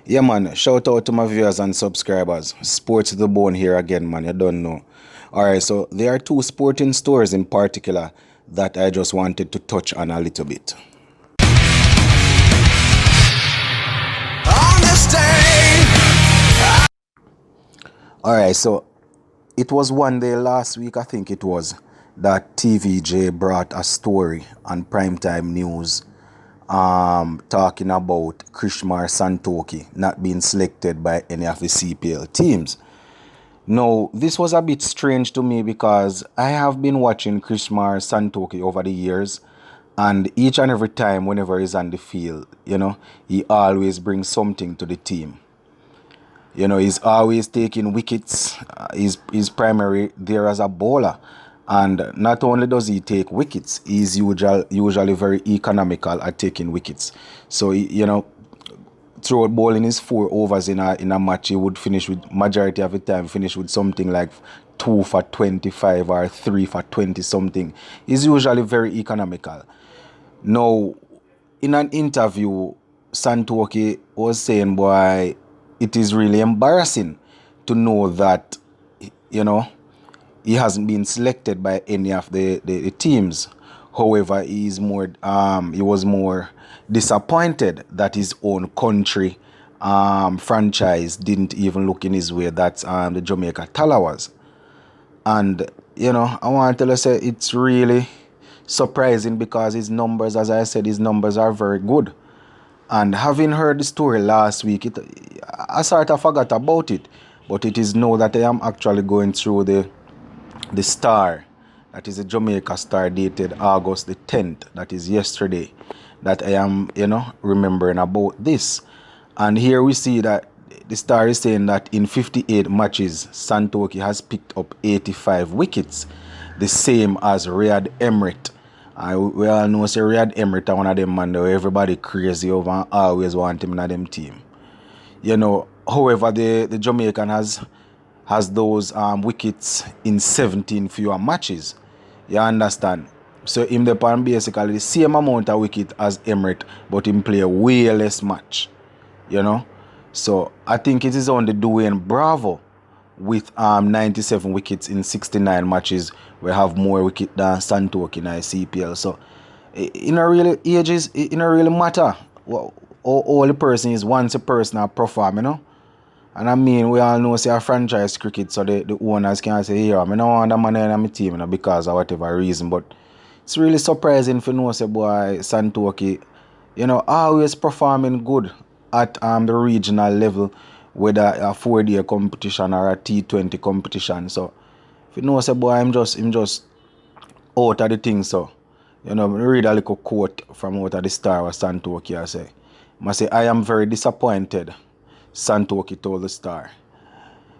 Yeah, man. Shout out to my viewers and subscribers. Sports to the bone here again, man. You don't know. All right, so there are two sporting stores in particular that I just wanted to touch on a little bit. On this day. All right, so it was one day last week, I think it was, that TVJ brought a story on Primetime News talking about Krishmar Santokie not being selected by any of the CPL teams. Now, this was a bit strange to me because I have been watching Krishmar Santokie over the years, and each and every time, whenever he's on the field, he always brings something to the team. He's always taking wickets. He's primary there as a bowler. And not only does he take wickets, he's usually very economical at taking wickets. So, throughout bowling his 4 overs in a match, he would finish with, majority of the time, finish with something like 2 for 25 or 3 for 20 something. He's usually very economical. Now, in an interview, Santokie was saying, boy, it is really embarrassing to know that, he hasn't been selected by any of the teams. However, he was more disappointed that his own country franchise didn't even look in his way. That's the Jamaica Tallawahs. And, I want to tell you, say it's really surprising because his numbers, as I said, his numbers are very good. And having heard the story last week, I sort of forgot about it. But it is now that I am actually going through the Star, that is a Jamaica Star dated August the 10th, that is yesterday, that I am, remembering about this. And here we see that the Star is saying that in 58 matches, Santokie has picked up 85 wickets, the same as Riyad Emirates. We all know say Riyad Emirates are one of them man that everybody crazy over and always want him in them team. However, the Jamaican has those wickets in 17 fewer matches. You understand? So him depend basically the same amount of wicket as Emirates, but him play way less match. So I think it is only Dwayne Bravo with 97 wickets in 69 matches. We have more wicket than Santokie in the CPL. So in a really ages, in a really matter. All the person is once a person perform, And I mean, we all know say a franchise cricket, so the owners can say, here, I don't want that man in my team, because of whatever reason. But it's really surprising for know say boy Santokie, always performing good at the regional level, whether a 4-day competition or a T20 competition. So if you know say boy I'm just out of the thing. So read a little quote from out of the Star of Santokie. I say I am very disappointed, Santokie told the Star.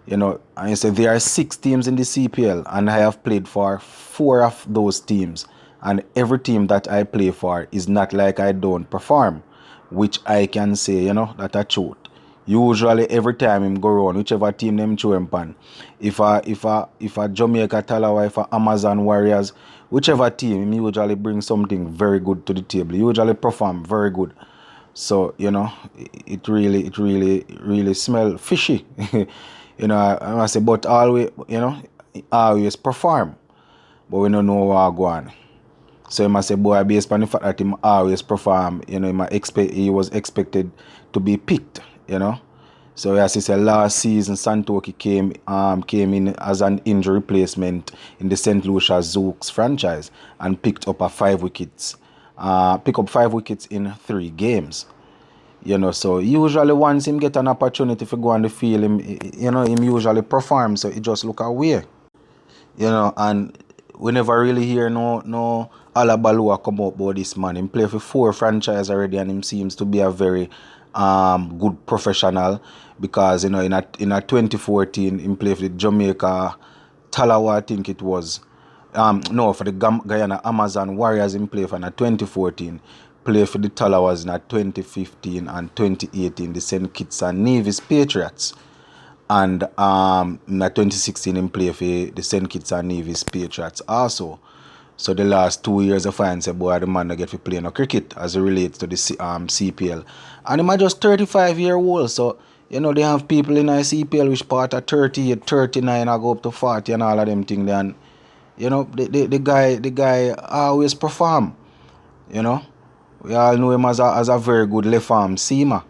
And he said there are 6 teams in the CPL and I have played for 4 of those teams, and every team that I play for is not like I don't perform, which I can say, that a truth. Usually every time him go around, whichever team them show him pan. If a Jamaica Tallawah, if a Amazon Warriors, whichever team, him usually bring something very good to the table. He usually perform very good. So, it really smell fishy. I must say, but always, always perform. But we don't know what go on. So I must say, boy, based on the fact that he always perform, he was expected to be picked, So as I said, last season Santokie came in as an injury replacement in the St. Lucia Zouks franchise and picked up 5 wickets. Pick up 5 wickets in 3 games. So usually once him get an opportunity to go on the field, him usually perform. So it just look away. And we never really hear no Alabalua come up about this man. Him play for 4 franchise already, and him seems to be a very good professional, because in a 2014 him played for the Jamaica Tallawah, I think it was. For the Guyana Amazon Warriors in play for in 2014, play for the Tallawahs in 2015 and 2018, the St. Kitts and Nevis Patriots. And in 2016 in play for the St. Kitts and Nevis Patriots also. So the last 2 years, I find say boy the man not get to play no cricket as it relates to the CPL. And him are just 35-year-old. So they have people in the CPL which part of 38, 39 I go up to 40 and all of them things. Then the guy always perform. You know. We all know him as a very good left arm seamer.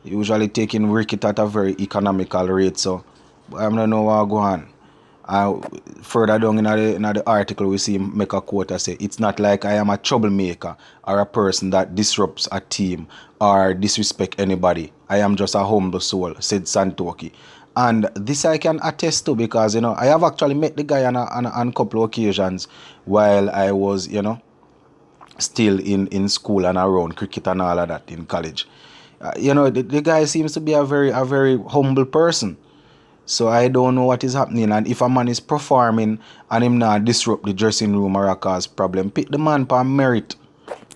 Usually taking wicket at a very economical rate. So I don't know what go on. Further down in the article, we see him make a quote that say, "It's not like I am a troublemaker or a person that disrupts a team or disrespect anybody. I am just a humble soul," said Santokie. And this I can attest to because, I have actually met the guy on a couple of occasions while I was, still in school and around cricket and all of that in college. The guy seems to be a very humble person. So I don't know what is happening. And if a man is performing and him not disrupt the dressing room or a cause problem, pick the man for merit.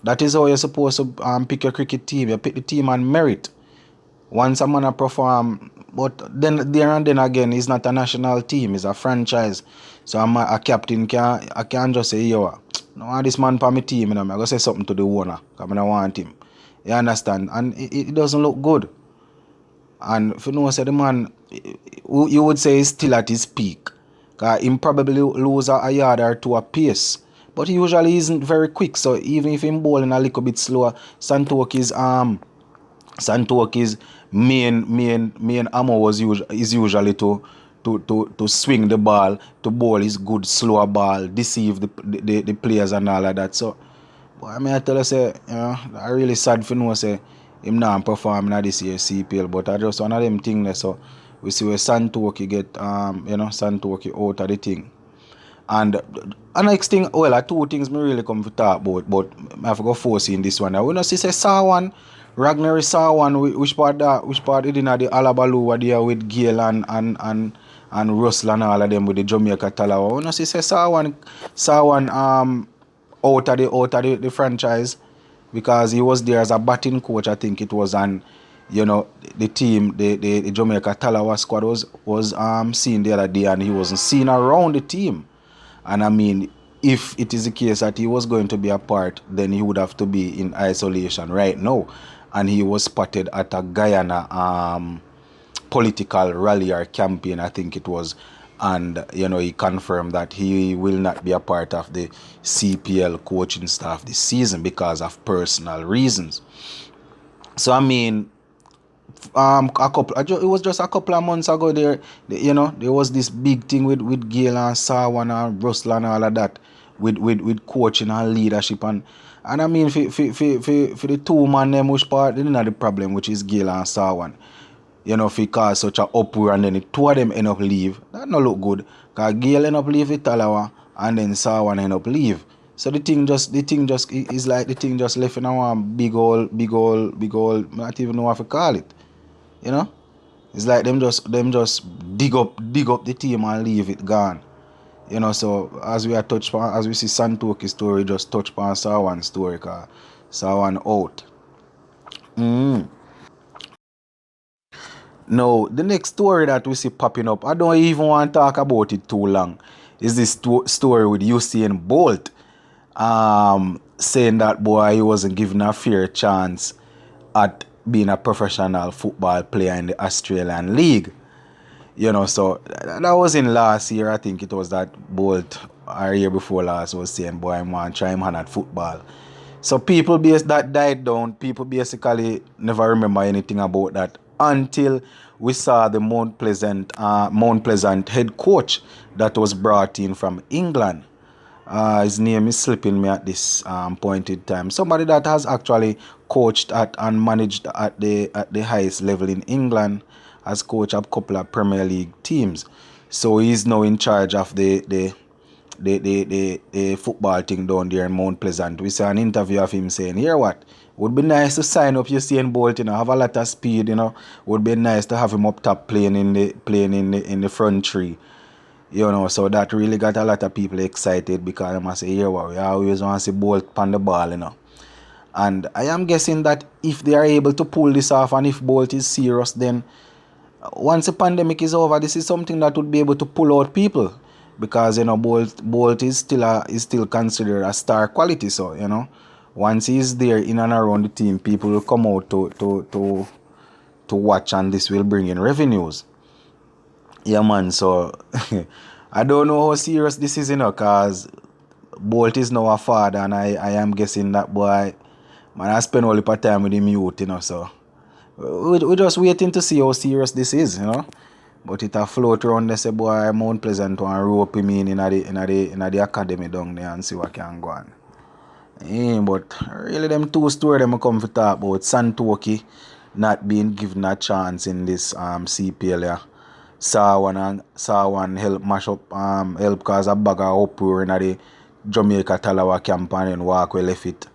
That is how you're supposed to pick your cricket team. You pick the team on merit. Once a man a perform, but then there and then again, it's not a national team, it's a franchise. So a captain can just say, yo, no, this man for my team, I'm going to say something to the owner because I don't want him. You understand? And it doesn't look good. And if you know, say the man, you would say he's still at his peak. Because he probably lose a yard or two a pace. But he usually isn't very quick. So even if he's bowling a little bit slower, Santokie's main ammo is usually to swing the ball, to bowl his good slower ball, deceive the players and all of that. So, I mean, I tell you, say, I really sad for no say him not performing at this year's CPL, but I just one of them things there. So we see where Santokie get Santokie out of the thing. And next thing, well, two things me really come to talk about, but I have to go force in this one. Now, we know see say Sarwan, Ragnar Sarwan, which part it in the Alabalu were there with Gale and Russell and all of them with the Jamaica Tallawah. We know see say Sarwan out of the franchise because he was there as a batting coach, I think it was, and the team, the Jamaica Tallawah squad was seen the other day and he wasn't seen around the team. And I mean, if it is the case that he was going to be a part, then he would have to be in isolation right now. And he was spotted at a Guyana political rally or campaign, I think it was. And, he confirmed that he will not be a part of the CPL coaching staff this season because of personal reasons. So, I mean, it was just a couple of months ago there was this big thing with Gale and Sarwan and Russell and all of that with coaching and leadership and I mean for the two man them which part they didn't have the problem, which is Gale and Sarwan, if he cause such a uproar and then the two of them end up leave, that not look good because Gale end up leave with Tallawah and then Sarwan end up leave. So the thing just is like the thing just left in a big old not even know what to call it. It's like them just dig up the team and leave it gone. So as we see Santokie story, just touch upon Sarwan story, cause Sarwan out. Now the next story that we see popping up, I don't even want to talk about it too long, is this story with Usain Bolt saying that boy he wasn't given a fair chance at being a professional football player in the Australian League. So that was in last year, I think it was that Bolt, or year before last, was saying, boy, I want to try him hand at football. So that died down. People basically never remember anything about that until we saw the Mount Pleasant head coach that was brought in from England. His name is slipping me at this point in time. Somebody that has actually coached at and managed at the highest level in England, has coached a couple of Premier League teams. So he's now in charge of the football thing down there in Mount Pleasant. We saw an interview of him saying, "Hear what? Would be nice to sign up Usain Bolt, have a lot of speed, Would be nice to have him up top playing in the front three." So that really got a lot of people excited because I must say, "Hear what? We always want to see Bolt on the ball, And I am guessing that if they are able to pull this off and if Bolt is serious, then once the pandemic is over, this is something that would be able to pull out people. because Bolt is still considered a star quality. So once he's there in and around the team, people will come out to watch, and this will bring in revenues. Yeah, man. So I don't know how serious this is, cause Bolt is now a father, and I am guessing that boy, man, I spend all the time with him youth, So we're just waiting to see how serious this is. But it a float around, they say, boy, Mount Pleasant and rope him in the academy down there and see what can go on. But really them two stories them come to talk about. Santokie not being given a chance in this CPL, yeah. Sarwan help mash up help cause a bag of uproar in the Jamaica Tallawah camp, and then walk we left it.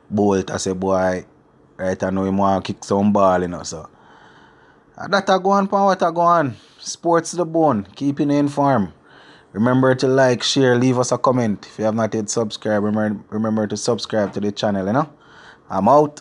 Bolt I say, boy, right, I know him want to kick some ball, so that a go on, pan what a go on. Sports to the bone, keeping you informed. Remember to like, share, leave us a comment. If you have not yet subscribed, remember to subscribe to the channel, I'm out.